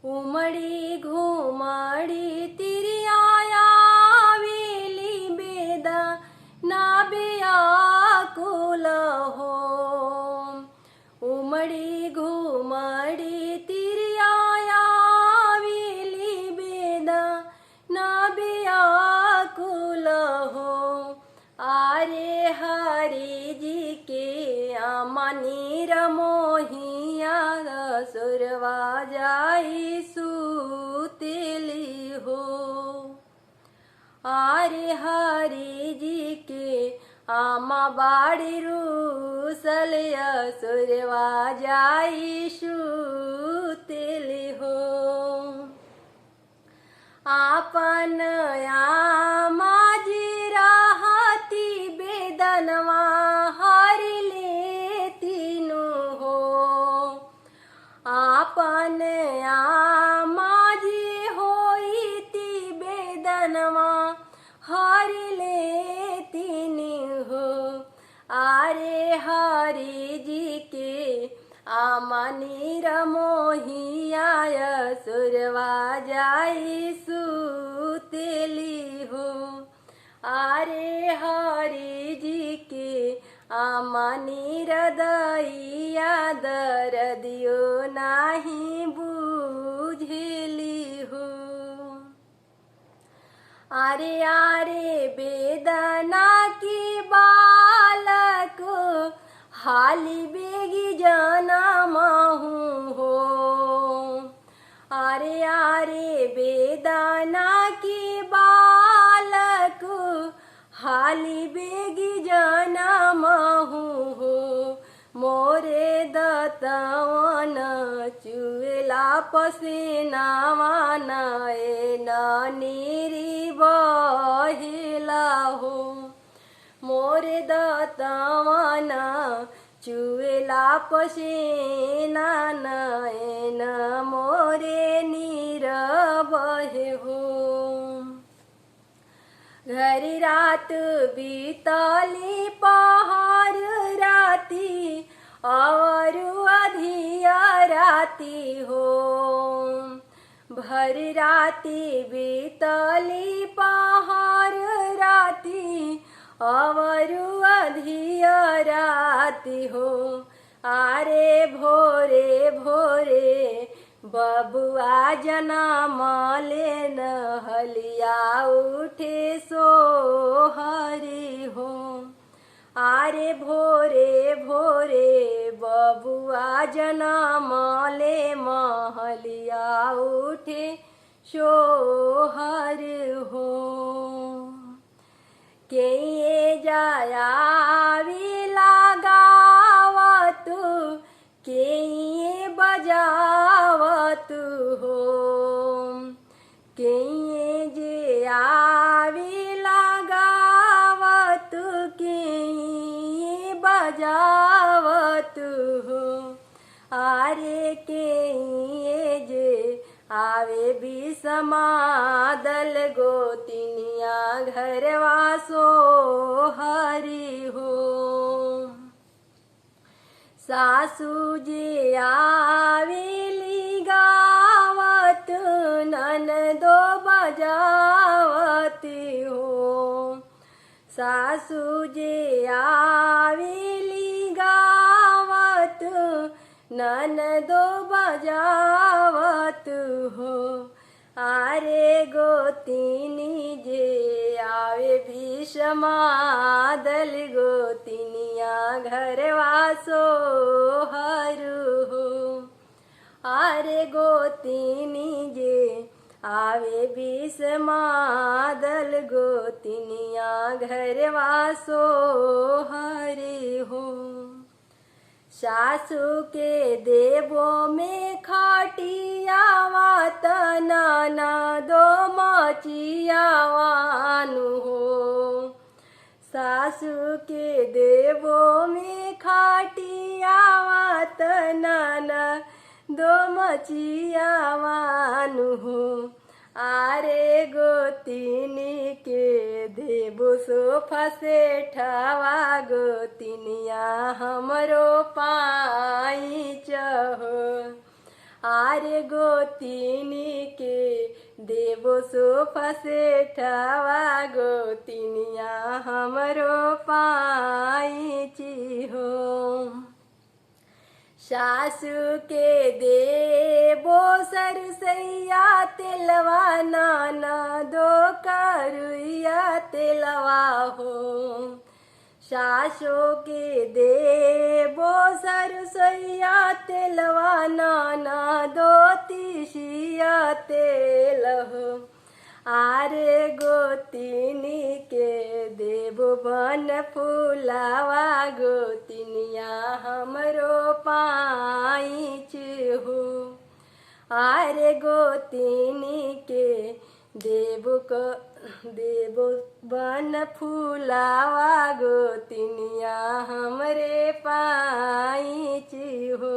उमड़ी घुमड़ी तिरिया आवेली बेदा ना बेआकुल हो। उमड़ी घुमड़ी तिरिया आवेली बेदा ना बेआकुल हो। आरे हरि जी के मनीर मोहिया सुरवा जाई सुतेली हो। आरे हरि जी के आमा बाड़ी रूसल सुरवा जाई सुतेली हो। आपन आमा जी रहती बेदनवा हर लेती नु हो। आपन आमा जी होईती बेदनवा हर लेती नु हो। आरे हरि जी के आमनीर मोहिया सुरवा जाई सुतेली हो। आरे हरि जी के आमनीर दैया दरदियो नाही बुझेली हो। आरे आरे बेदना की बालक हाली बेगी जनमहु हो। आरे आरे बेदना की बालक हाली बेगी जनमहु हो। मोरे दतवन चुएला पसीनावा नयन नीरी बहेला हो। मोरे दतवन चुएला पसीना नयन मोरे नीर बहे हो। घरी रात बीतली पहर राती और अधिया राती हो। भर राती बीतली पहर राती और अधिया राती हो। आरे भोरे भोरे बबुआ जनम लेन हलिया उठे सोहरी हो। आरे भोरे भोरे बबुआ जनम ले महलिया उठे सोहर हो। के जायावी लगावत के बजावत हो। के जे आवी लगावत के बजावत हो। आरे के जे आवे बिसमादल गोतिनिया घरवा सोहरी हो। सासू जी आवेली गावत ननदो बजावती हो। सासू जी आवेली गावत ननदो बजावत हो। आरे गोतिनी जे आवे भीषमादल गोतिनिया घरवा सोहर हो। आरे गोतिनी जे आवे भीषमादल गोतिनिया घरवा सोहर हो। सासू के देवो में खटियावा तना दो मचियावानु हो। सासू के देवो में खटियावा तना दो मचियावानु हो। आरे गोतिनी के देबो सोफा सेठवा गोतिनिया हमरो पाई चहो। आरे गोतिनी के देबो सोफा सेठवा गोतिनिया हमरो पाइची हो। सासू के देबो सरसैया तेलवा ननदो करुइया तेलवा हो। सासू के देबो सरसैया तेलवा ननदो तीसिया तेल हो। आरे गोतिनी के देबो बन फूलावा गोतिनिया हमरो पाइच हो। आरे गोतिनी के देबो बन फूलावा गोतिनिया हमरे पाइच हो।